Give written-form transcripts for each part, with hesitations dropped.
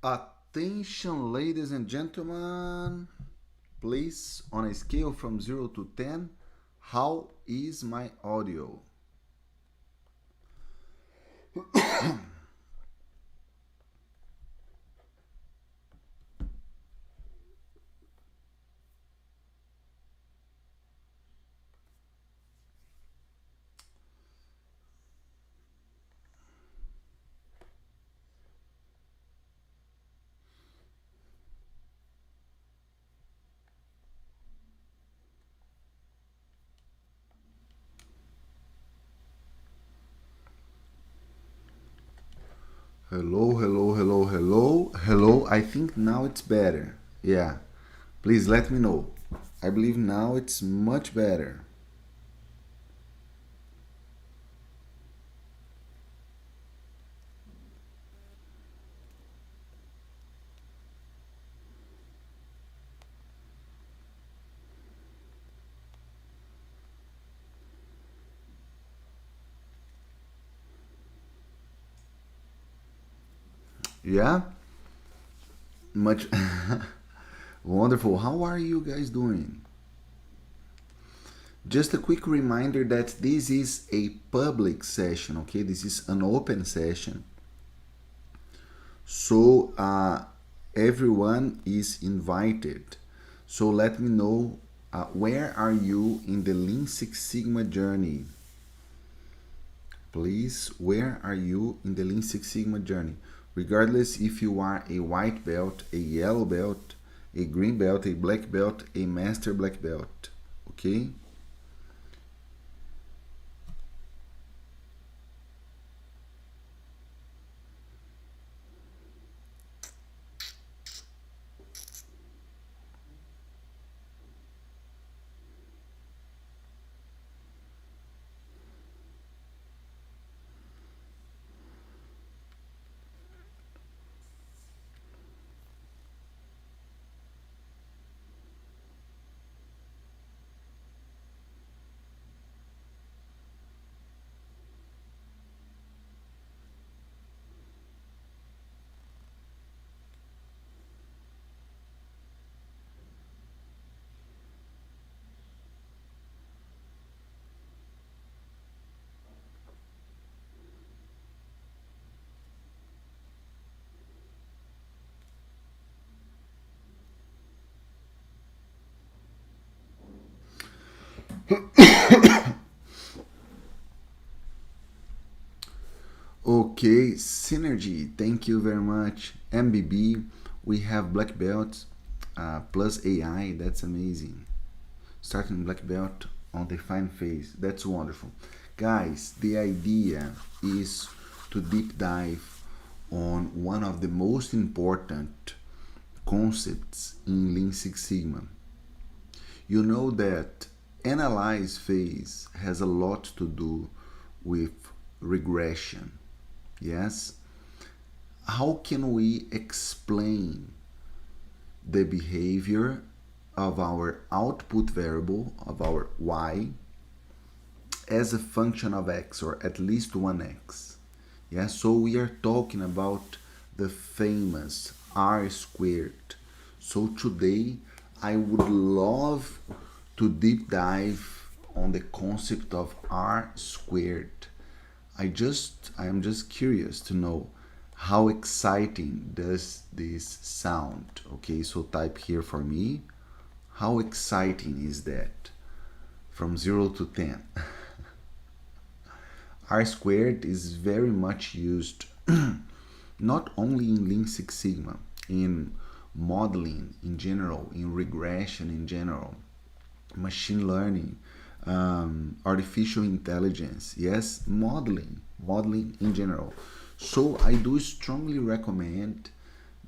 Attention, ladies and gentlemen. Please, on a scale from 0 to 10, how is my audio? Hello, hello, hello, hello, hello. I think now it's better. Yeah, please let me know. I believe now it's much better. Yeah, much wonderful. How are you guys doing? Just a quick reminder that this is a public session, okay? This is an open session. So everyone is invited. So let me know where are you in the Lean Six Sigma journey? Please, where are you in the Lean Six Sigma journey? Regardless if you are a white belt, a yellow belt, a green belt, a black belt, a master black belt, okay? Okay, Synergy, thank you very much. MBB, we have black belt plus AI, that's amazing. Starting black belt on the fine phase, that's wonderful. Guys, the idea is to deep dive on one of the most important concepts in Lean Six Sigma. You know that analyze phase has a lot to do with regression. Yes? How can we explain the behavior of our output variable, of our y, as a function of x, or at least 1x? Yeah, so we are talking about the famous r squared. So today I would love to deep dive on the concept of r squared. I am just curious to know how exciting does this sound. Okay, so type here for me. How exciting is that? From 0 to 10. R squared is very much used not only in Lean Six Sigma, in modeling in general, in regression in general, machine learning, artificial intelligence, yes, modeling in general. So I do strongly recommend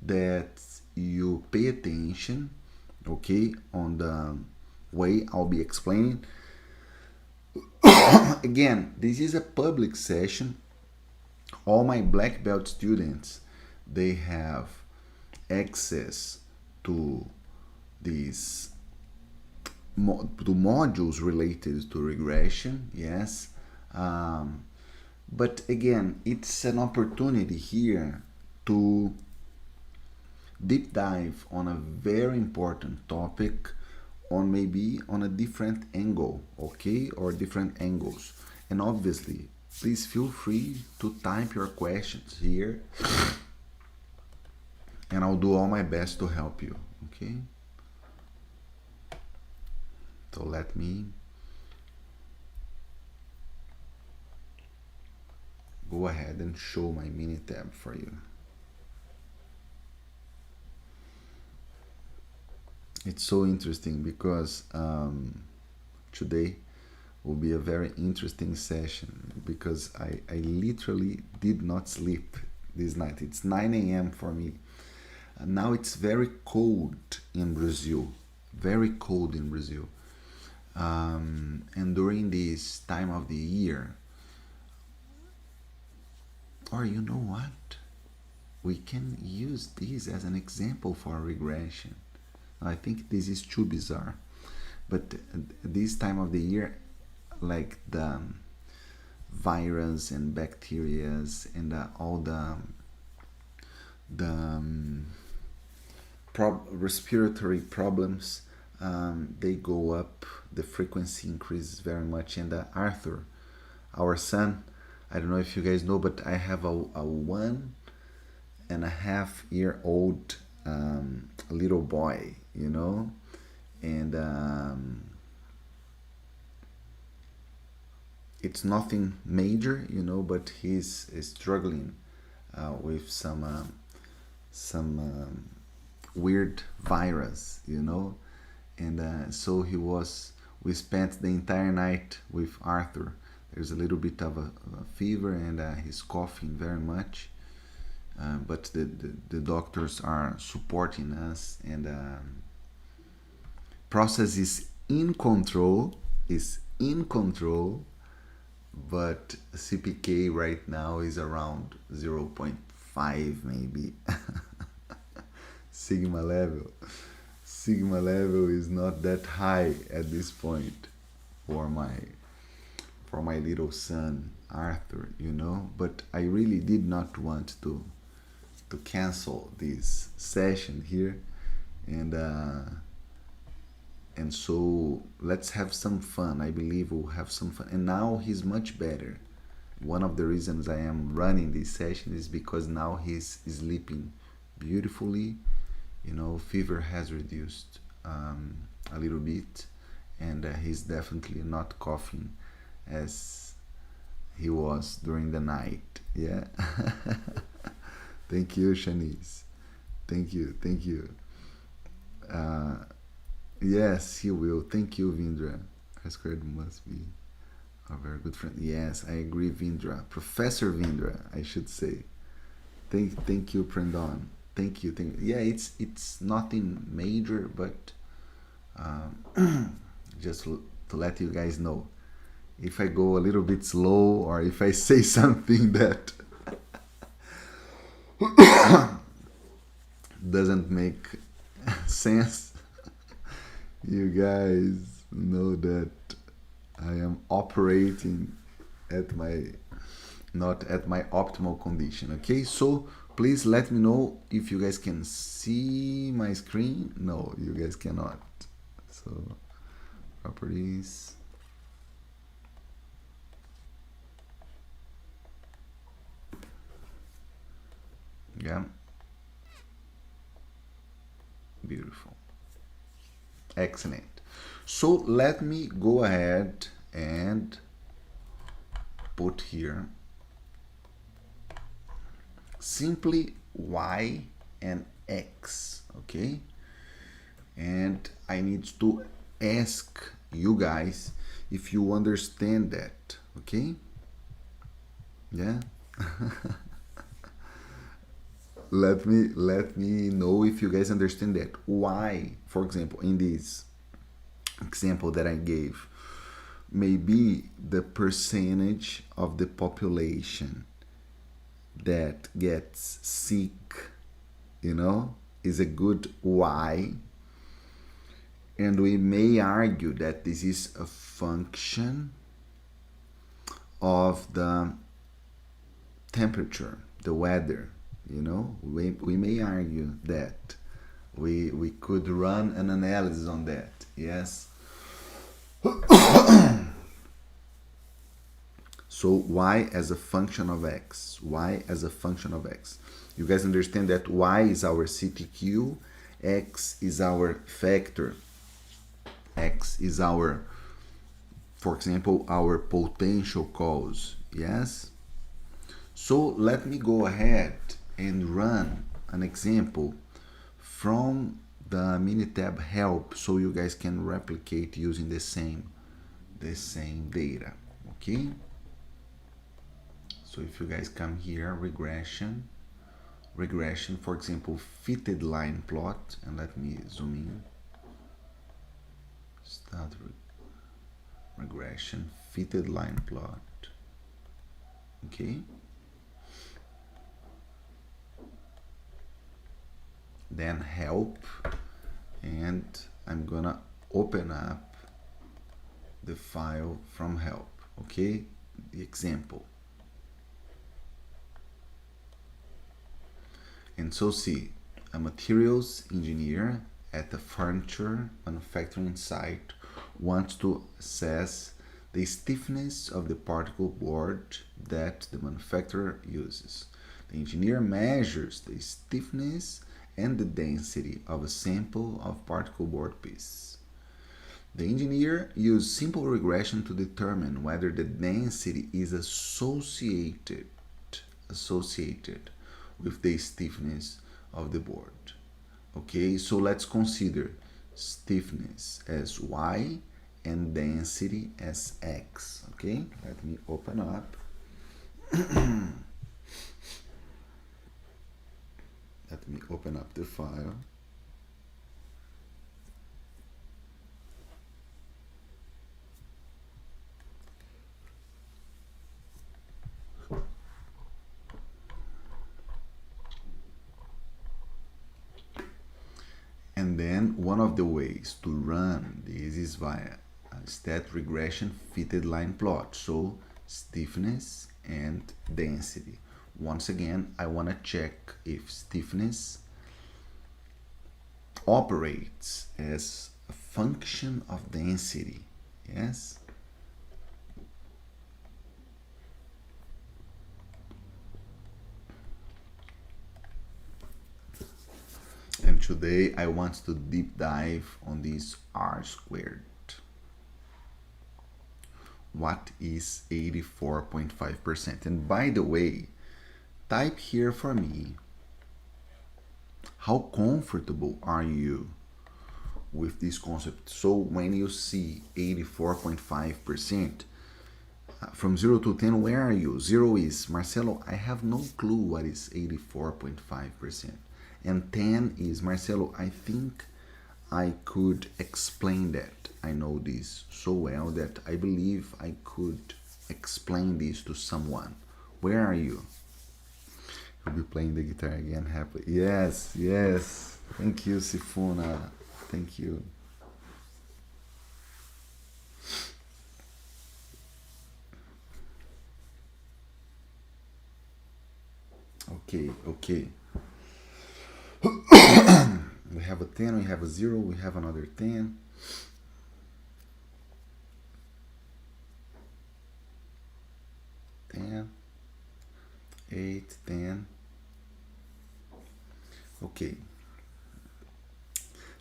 that you pay attention, okay, on the way I'll be explaining. Again, this is a public session. All my black belt students, they have access to these to modules related to regression, yes. But again, it's an opportunity here to deep dive on a very important topic, on maybe on a different angle, okay, or different angles. And obviously, please feel free to type your questions here, and I'll do all my best to help you, okay? So let me go ahead and show my Minitab for you. It's so interesting because today will be a very interesting session because I literally did not sleep this night. It's 9 a.m. for me. And now it's very cold in Brazil. Very cold in Brazil. And during this time of the year, or you know what? We can use this as an example for regression. I think this is too bizarre. But this time of the year, like the virus and bacteria and all the respiratory problems, they go up, the frequency increases very much. And Arthur, our son, I don't know if you guys know, but I have a 1.5 year old little boy, you know, and it's nothing major, you know, but he's struggling with some weird virus, you know, and so we spent the entire night with Arthur. There's a little bit of a fever, and he's coughing very much, but the doctors are supporting us, and process is in control, but CPK right now is around 0.5 maybe. Sigma level is not that high at this point for my little son Arthur, you know. But I really did not want to cancel this session here, and so let's have some fun. I believe we'll have some fun. And now he's much better. One of the reasons I am running this session is because now he's sleeping beautifully. You know, fever has reduced a little bit, and he's definitely not coughing as he was during the night. Yeah. Thank you, Shanice. Thank you. Yes, he will. Thank you, Vindra. I squared must be a very good friend. Yes, I agree, Vindra. Professor Vindra, I should say. Thank you, Prendon. Thank you. Yeah, it's nothing major, but just to let you guys know, if I go a little bit slow or if I say something that doesn't make sense, you guys know that I am operating at not at my optimal condition. Okay, so please let me know if you guys can see my screen. No, you guys cannot. So properties. Yeah. Beautiful. Excellent. So let me go ahead and put here simply y and x, okay? And I need to ask you guys if you understand that, okay? Yeah. let me know if you guys understand that. Y, for example, in this example that I gave, maybe the percentage of the population that gets sick, you know, is a good Y. And we may argue that this is a function of the temperature, the weather, You know, we may argue that we could run an analysis on that. Yes. So y as a function of x, y as a function of x. You guys understand that y is our CTQ, x is our factor, x is our, for example, our potential cause. Yes. So let me go ahead and run an example from the Minitab help so you guys can replicate using the same data. Okay. So if you guys come here, regression, for example, fitted line plot, and let me zoom in. Start regression, fitted line plot. Okay. Then help, and I'm gonna open up the file from help. Okay, the example. And so see, a materials engineer at a furniture manufacturing site wants to assess the stiffness of the particle board that the manufacturer uses. The engineer measures the stiffness and the density of a sample of particle board piece. The engineer used simple regression to determine whether the density is associated with the stiffness of the board. Okay, so let's consider stiffness as y and density as x. Okay, let me open up. Let me open up the file. And then one of the ways to run this is via a stat regression fitted line plot. So stiffness and density. Once again, I want to check if stiffness operates as a function of density. Yes. And today I want to deep dive on this r squared. What is 84.5%? And by the way, type here for me, how comfortable are you with this concept? So when you see 84.5%, from 0 to 10, where are you? 0 is, Marcelo, I have no clue what is 84.5%. And 10 is, Marcelo, I think I could explain that. I know this so well that I believe I could explain this to someone. Where are you? You'll be playing the guitar again, happily. Yes, yes. Thank you, Sifuna. Thank you. Okay, okay. We have a 10, we have a 0, we have another 10. Ten, 8, 10. Okay.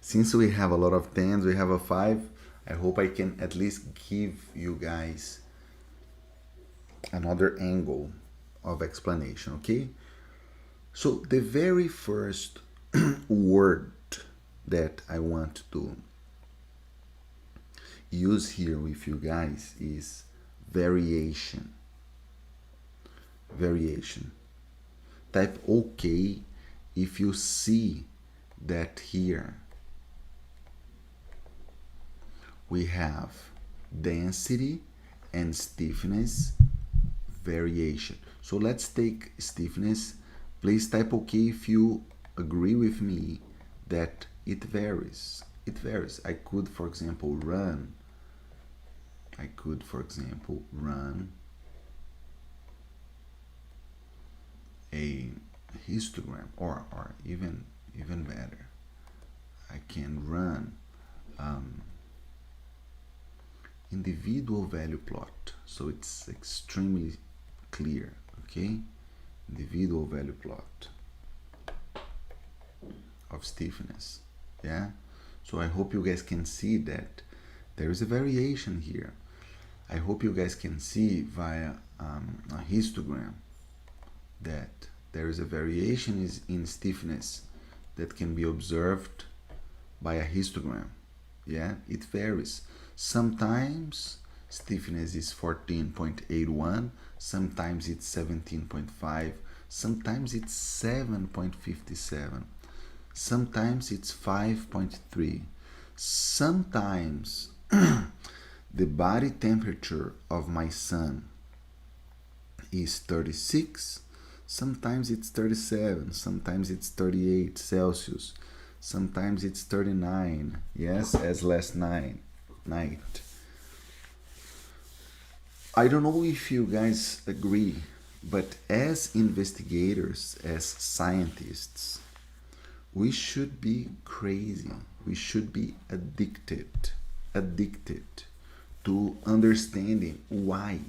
Since we have a lot of 10s, we have a 5. I hope I can at least give you guys another angle of explanation, okay? So the very first word that I want to use here with you guys is variation. Variation. Type OK if you see that here we have density and stiffness variation. So let's take stiffness. Please type OK if you agree with me that it varies. It varies. I could, for example, run a histogram, or even better, I can run individual value plot, so it's extremely clear. Okay, individual value plot of stiffness. Yeah, so I hope you guys can see that there is a variation here. I hope you guys can see via a histogram that there is a variation in stiffness that can be observed by a histogram. Yeah, it varies. Sometimes stiffness is 14.81, sometimes it's 17.5, sometimes it's 7.57, sometimes it's 5.3, sometimes the body temperature of my son is 36, sometimes it's 37, sometimes it's 38 Celsius, sometimes it's 39, yes, as last night. I don't know if you guys agree, but as investigators, as scientists, we should be crazy. We should be addicted to understanding why.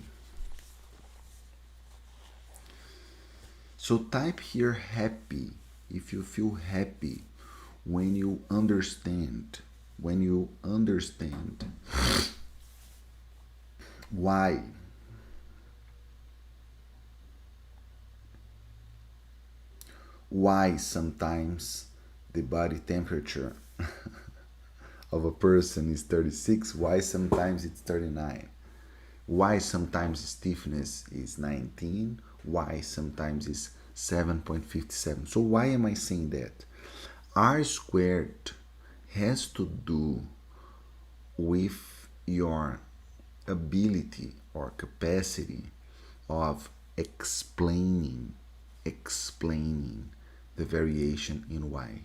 So type here happy if you feel happy when you understand why. Why sometimes the body temperature of a person is 36, why sometimes it's 39, why sometimes stiffness is 19, why sometimes it's 7.57. So why am I saying that? R squared has to do with your ability or capacity of explaining the variation in y.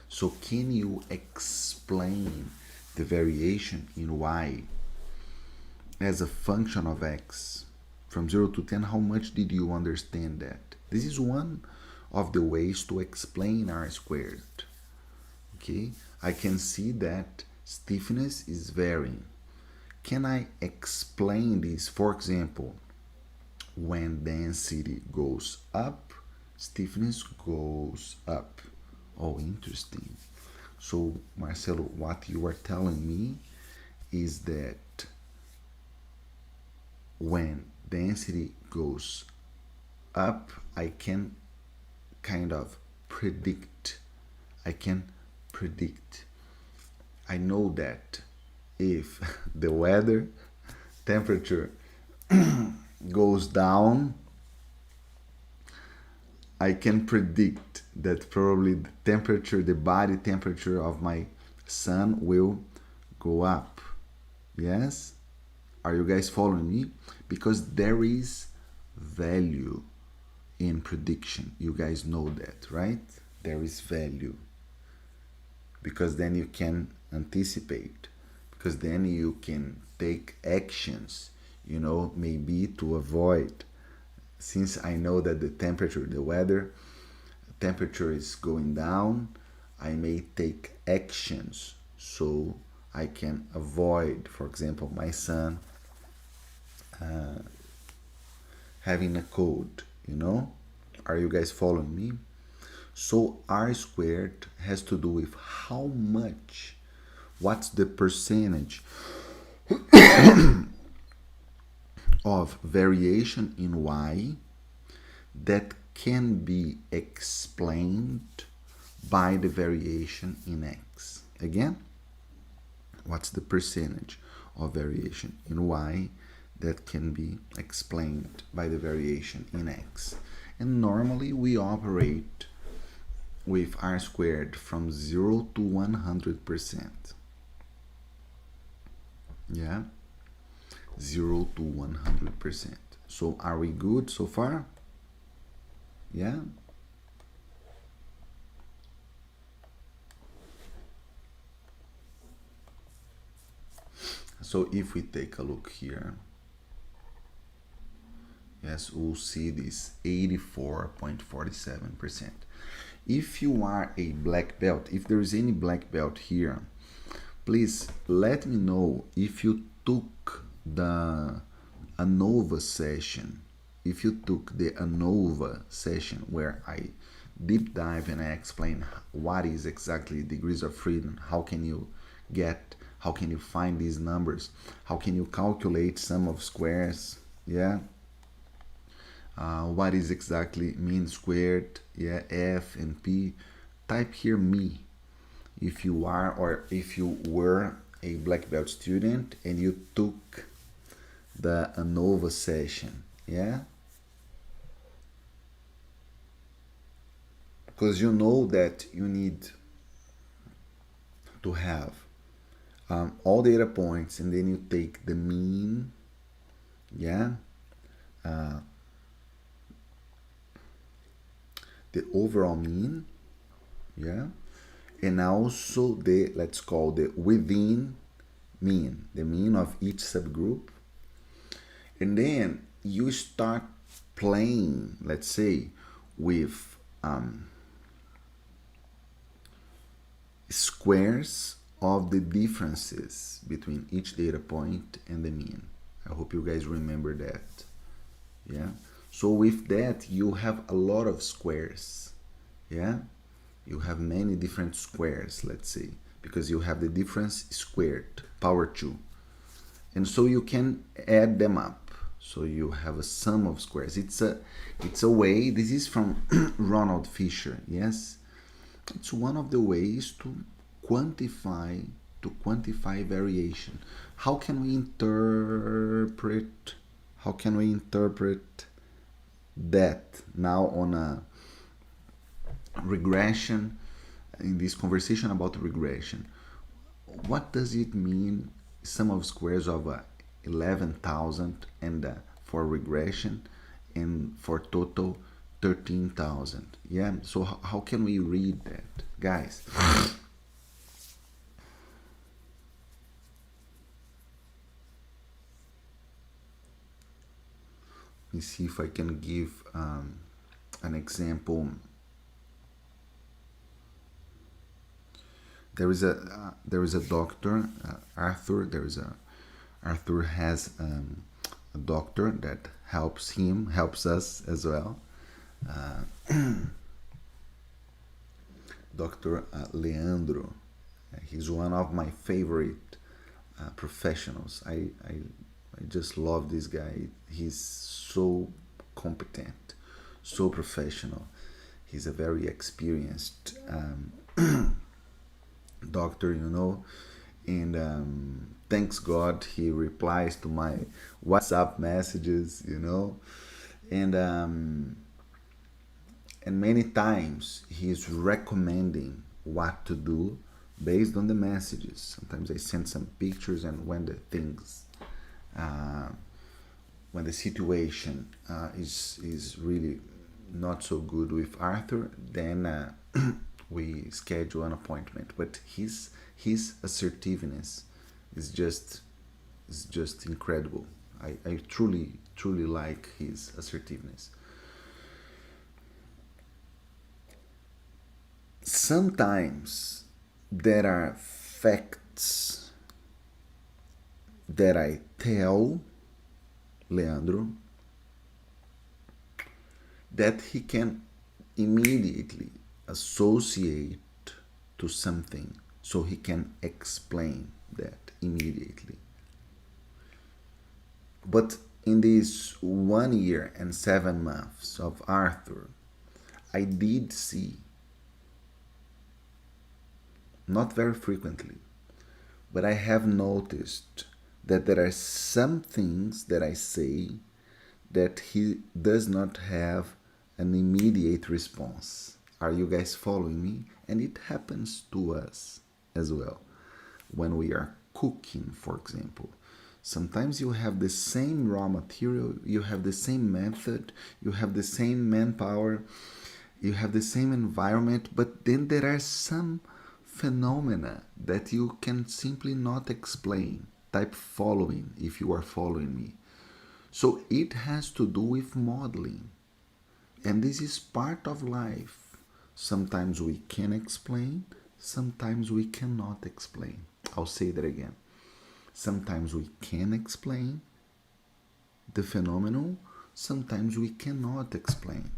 So can you explain the variation in y as a function of x from 0 to 10? How much did you understand that? This is one of the ways to explain r squared. Okay, I can see that stiffness is varying. Can I explain this? For example, when density goes up, stiffness goes up. Oh, interesting. So, Marcelo, what you are telling me is that when density goes up, I can kind of predict. I know that if the weather temperature goes down, I can predict that probably the body temperature of my son will go up. Yes? Are you guys following me? Because there is value in prediction. You guys know that, right? There is value. Because then you can anticipate. Because then you can take actions, maybe to avoid. Since I know that the weather temperature is going down, I may take actions so I can avoid, for example, my son having a cold, Are you guys following me? So R squared has to do with how much, what's the percentage of variation in y that can be explained by the variation in x. Again, what's the percentage of variation in y that can be explained by the variation in x? And normally we operate with R squared from 0 to 100%. Yeah? 0 to 100%. So are we good so far? Yeah? So if we take a look here, Yes, we'll see this 84.47%. If you are a black belt, if there is any black belt here, please let me know if you took the ANOVA session. If you took the ANOVA session where I deep dive and I explain what is exactly degrees of freedom, how can you find these numbers, how can you calculate sum of squares, yeah, what is exactly mean squared, yeah, F and P. Type here me if you are or if you were a black belt student and you took the ANOVA session, yeah, because you know that you need to have all data points and then you take the mean, yeah, the overall mean, yeah, and also the, let's call the within mean, the mean of each subgroup, and then you start playing, let's say, with squares of the differences between each data point and the mean. I hope you guys remember that. Yeah. So with that, you have a lot of squares. Yeah. You have many different squares, let's say, because you have the difference squared, power 2. And so you can add them up. So you have a sum of squares. It's a way, this is from Ronald Fisher, yes? It's one of the ways to quantify variation. How can we interpret that now on a regression, in this conversation about regression? What does it mean, sum of squares of 11,000 and for regression and for total 13,000? Yeah, so how can we read that, guys? Let me see if I can give an example. There is a doctor, Arthur. Arthur has a doctor that helps us as well. Dr. Leandro. He's one of my favorite professionals. I just love this guy. He's so competent, so professional. He's a very experienced doctor, and thanks God he replies to my WhatsApp messages, and many times he's recommending what to do based on the messages. Sometimes I send some pictures, and when the situation is really not so good with Arthur, then we schedule an appointment. But his assertiveness is just incredible. I truly like his assertiveness. Sometimes there are facts that I tell Leandro that he can immediately associate to something, so he can explain that immediately. But in this 1 year and 7 months of Arthur, I did see, not very frequently, but I have noticed that there are some things that I say that he does not have an immediate response. Are you guys following me? And it happens to us as well. When we are cooking, for example, sometimes you have the same raw material, you have the same method, you have the same manpower, you have the same environment, but then there are some phenomena that you can simply not explain. Type following if you are following me. So it has to do with modeling. And this is part of life. Sometimes we can explain, sometimes we cannot explain. I'll say that again. Sometimes we can explain the phenomenon, sometimes we cannot explain.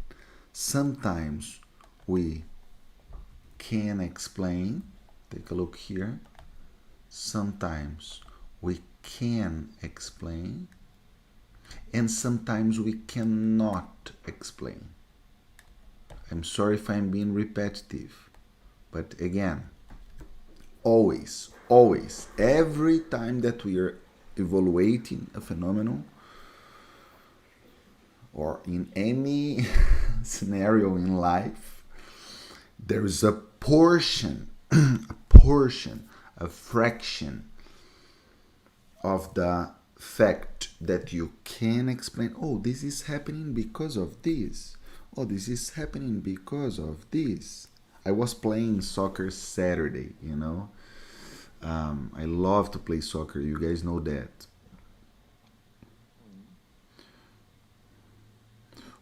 Sometimes we can explain, take a look here. Sometimes we can explain, and sometimes we cannot explain. I'm sorry if I'm being repetitive, but again, always, every time that we are evaluating a phenomenon or in any scenario in life, there is a portion, a fraction of the fact that you can explain. Oh, this is happening because of this. Oh, this is happening because of this. I was playing soccer Saturday, you know. I love to play soccer. You guys know that.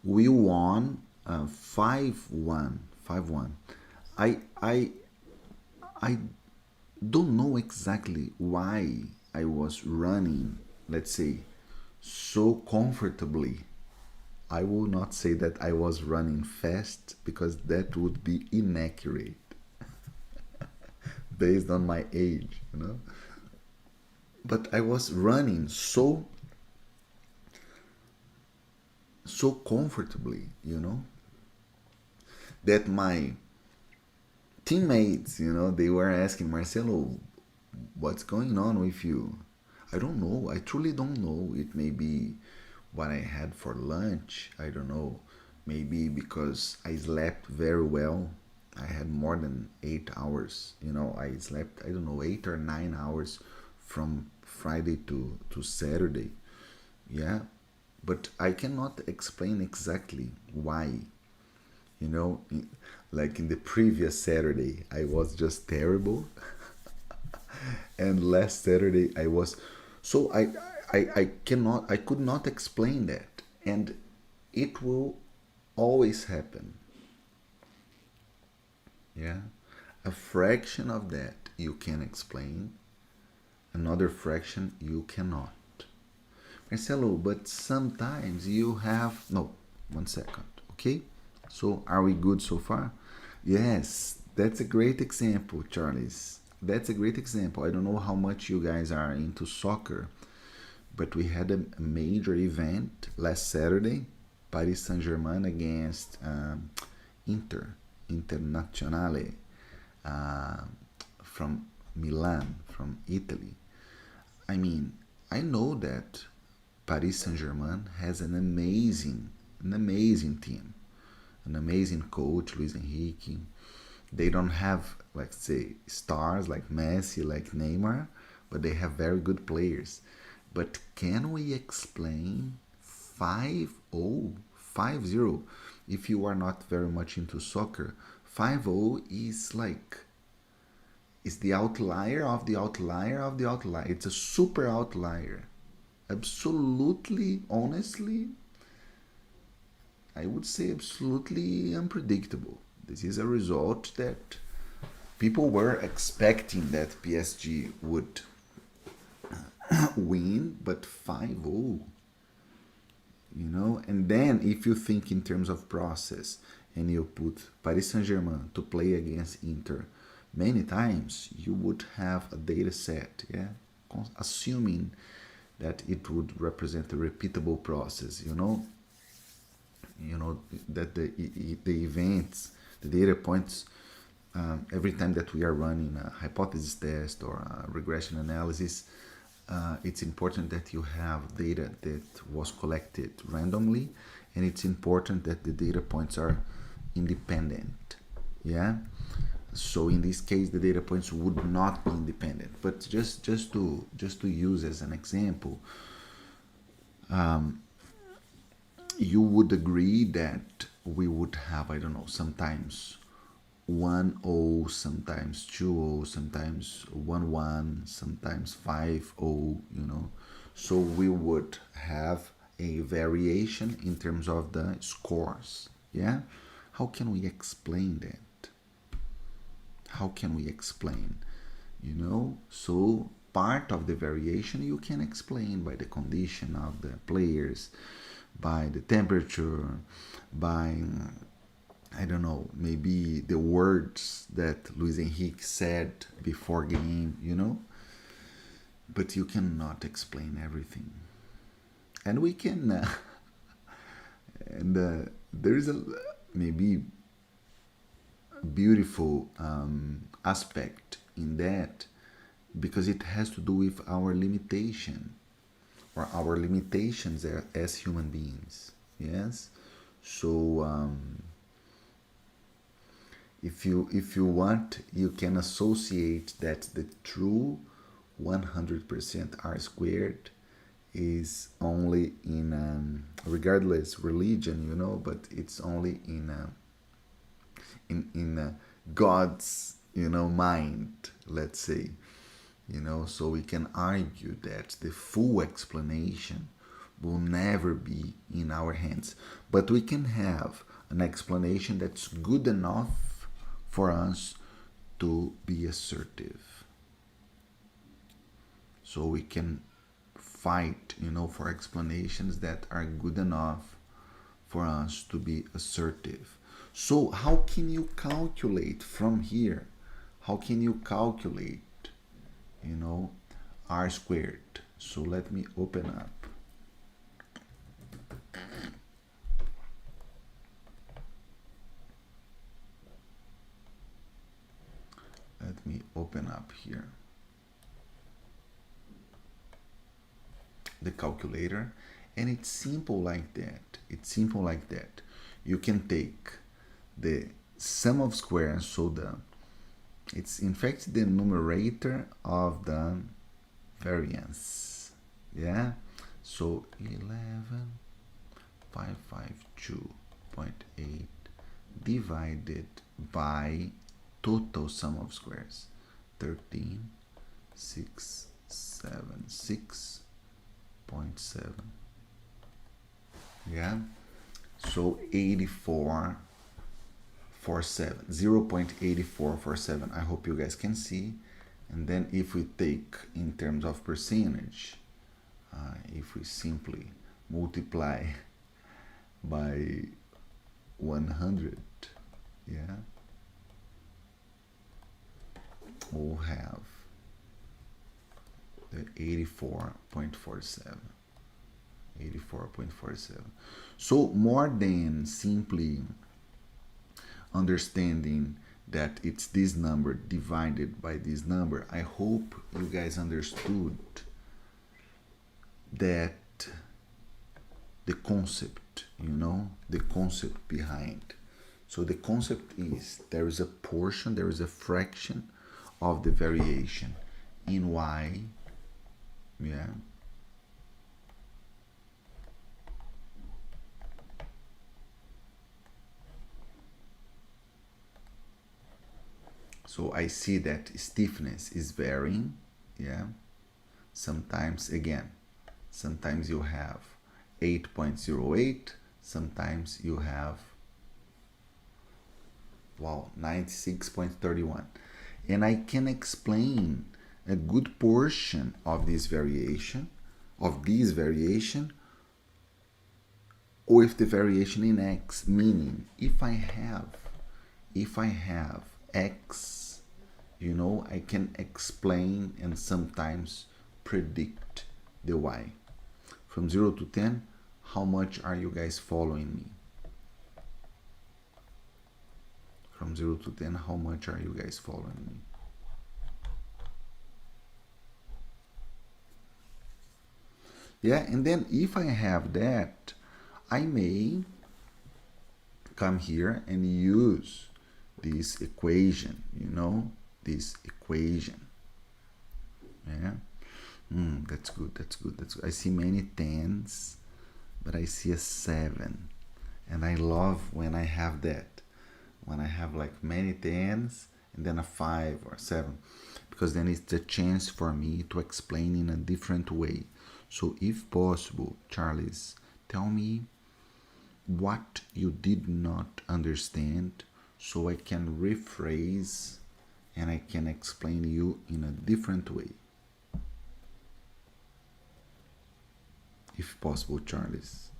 We won 5-1. 5-1. I I don't know exactly why I was running, let's say, so comfortably. I will not say that I was running fast because that would be inaccurate based on my age, you know. But I was running so comfortably, you know, that my teammates, you know, they were asking, Marcelo, what's going on with you? I don't know. I truly don't know. It may be what I had for lunch. I don't know. Maybe because I slept very well. I had more than 8 hours. You know, I slept, I don't know, 8 or 9 hours from Friday to Saturday. Yeah. But I cannot explain exactly why. You know, like in the previous Saturday, I was just terrible. And last Saturday I was, so I could not explain that, and it will always happen. Yeah, a fraction of that you can explain, another fraction you cannot. Marcelo, but sometimes you have no. 1 second, okay? So are we good so far? Yes, that's a great example, Charles. That's a great example. I don't know how much you guys are into soccer, but we had a major event last Saturday, Paris Saint-Germain against Inter, Internazionale, uh, from Milan, from Italy. I mean, I know that Paris Saint-Germain has an amazing team, an amazing coach, Luis Enrique. They don't have, let's say, stars like Messi, like Neymar, but they have very good players. But can we explain 5-0? 5-0. If you are not very much into soccer, 5-0 is like, is the outlier of the outlier of the outlier. It's a super outlier. Absolutely, honestly, I would say absolutely unpredictable. This is a result that people were expecting that PSG would win, but 5-0, you know. And then if you think in terms of process and you put Paris Saint-Germain to play against Inter many times, you would have a data set, yeah, assuming that it would represent a repeatable process, you know that the events, the data points, every time that we are running a hypothesis test or a regression analysis, it's important that you have data that was collected randomly, and it's important that the data points are independent. Yeah. So in this case, the data points would not be independent. But just to use as an example, you would agree that we would have, I don't know, sometimes 1-0, sometimes 2-0, sometimes 1-1, sometimes 5-0, you know. So we would have a variation in terms of the scores. Yeah? How can we explain that? How can we explain? So part of the variation you can explain by the condition of the players, by the temperature, by, I don't know, maybe the words that Luis Enrique said before game. But you cannot explain everything. And we can, and there is a maybe beautiful aspect in that, because it has to do with our limitation, or our limitations as human beings. Yes. So if you want, you can associate that the true 100% R squared is only in regardless religion, but it's only in God's mind, let's say. So we can argue that the full explanation will never be in our hands, but we can have an explanation that's good enough for us to be assertive. So we can fight, for explanations that are good enough for us to be assertive. So how can you calculate from here? How can you calculate, R squared? So let me open up. Let me open up here the calculator, and it's simple like that. You can take the sum of squares, so it's in fact the numerator of the variance. Yeah. So 11,552.8 divided by total sum of squares 13,676.7. Yeah. So 8447, 0.8447. I hope you guys can see. And then if we take in terms of percentage, if we simply multiply by 100, yeah, we'll have the 84.47. So more than simply understanding that it's this number divided by this number, I hope you guys understood that the concept, the concept behind. So the concept is there is a portion, there is a fraction of the variation in y, yeah, so I see that stiffness is varying, yeah. Sometimes you have 8.08, sometimes you have 96.31, and I can explain a good portion of this variation, with the variation in x, meaning if I have x, I can explain and sometimes predict the y. From 0 to 10, how much are you guys following me? From 0 to 10, how much are you guys following me? Yeah, and then if I have that, I may come here and use this equation, this equation. Yeah. That's good. I see many 10s, but I see a 7. And I love when I have that. When I have like many 10s and then a 5 or 7. Because then it's a chance for me to explain in a different way. So if possible, Charles, Tell me what you did not understand so I can rephrase and I can explain you in a different way. If possible, Charles.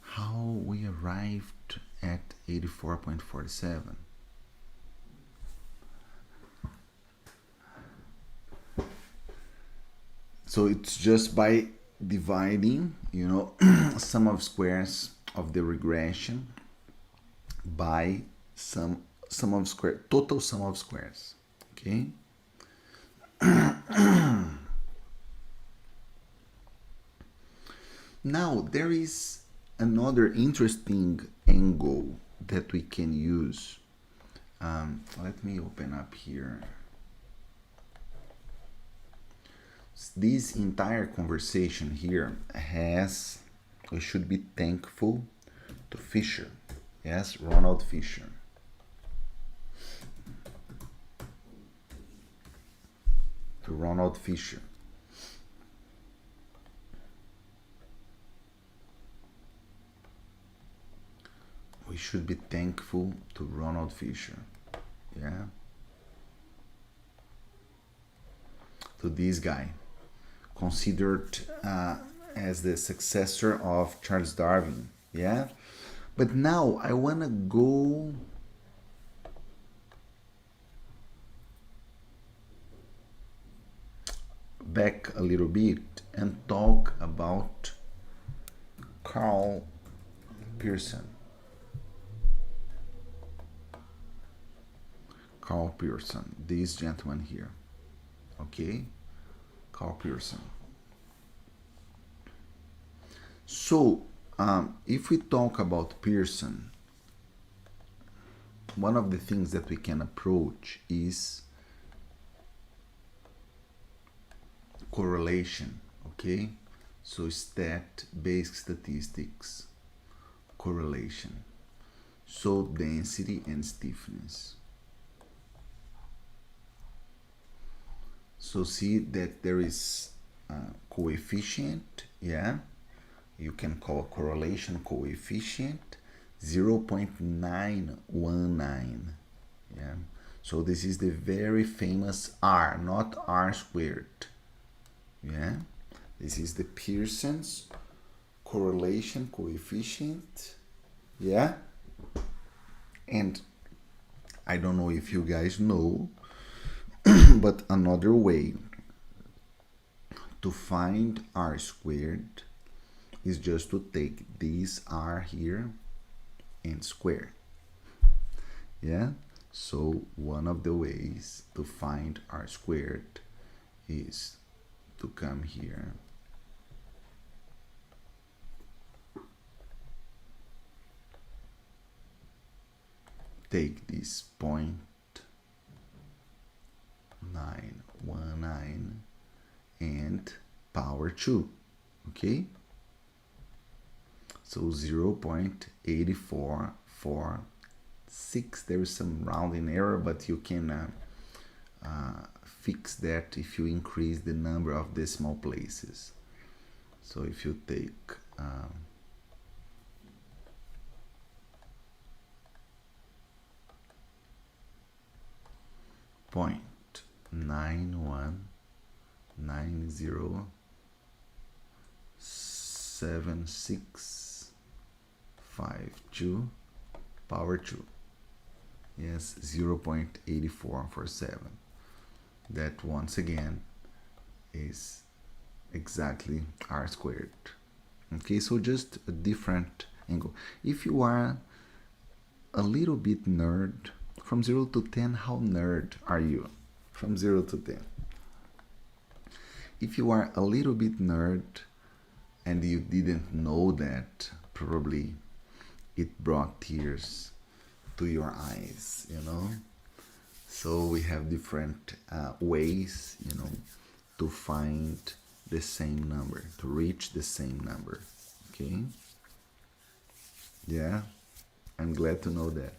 How we arrived at 84.47. So it's just by dividing, sum of squares of the regression by total sum of squares. Okay. Now there is another interesting angle that we can use. Let me open up here. This entire conversation here we should be thankful to Fisher. Yes, Ronald Fisher. To Ronald Fisher. We should be thankful to Ronald Fisher. Yeah. To this guy, considered as the successor of Charles Darwin. Yeah. But now I want to go back a little bit and talk about Carl Pearson. Carl Pearson, this gentleman here. Okay, Carl Pearson. So, if we talk about Pearson, one of the things that we can approach is correlation. Okay, so stat-based statistics, correlation. So density and stiffness. So see that there is a coefficient, yeah? You can call correlation coefficient 0.919, yeah? So this is the very famous R, not R squared, yeah? This is the Pearson's correlation coefficient, yeah? And I don't know if you guys know, but another way to find R squared is just to take this R here and square. Yeah? So one of the ways to find R squared is to come here, take this 0.919 and power 2, okay? So 0.8446. There is some rounding error, but you can fix that if you increase the number of decimal places. So if you take 0.91907652 power 2. Yes, 0.8447. That once again is exactly r squared. Okay, so just a different angle. If you are a little bit nerd, from 0 to 10, how nerd are you? From 0 to 10. If you are a little bit nerd and you didn't know that, probably it brought tears to your eyes, you know? So we have different ways, you know, to find the same number, to reach the same number, okay? Yeah, I'm glad to know that.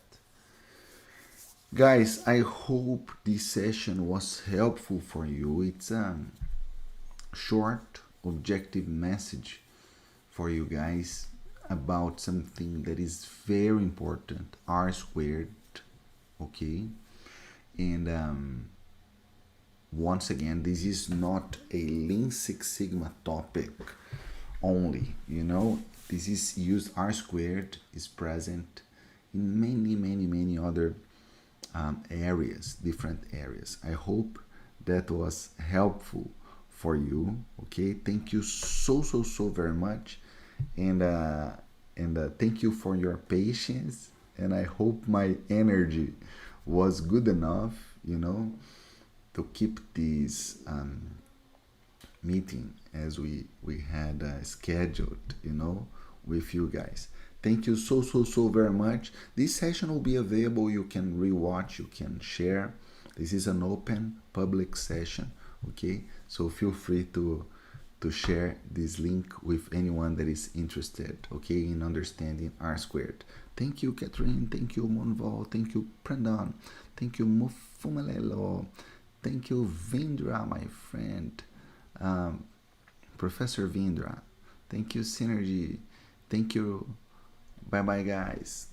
Guys, I hope this session was helpful for you. It's a short, objective message for you guys about something that is very important, r squared, okay? And once again, this is not a Lean Six Sigma topic only, you know? This is used, r squared is present in many other areas, different areas. I hope that was helpful for you, okay? Thank you so very much, and thank you for your patience, and I hope my energy was good enough, you know, to keep this meeting as we had scheduled, you know, with you guys. Thank you so very much. This session will be available. You can rewatch, you can share. This is an open public session, okay? So feel free to share this link with anyone that is interested, okay, in understanding r squared. Thank you, Catherine. Thank you, Monval. Thank you, Prandan. Thank you, Mufumalelo. Thank you, Vindra, my friend. Professor Vindra. Thank you, Synergy. Thank you. Bye bye, guys.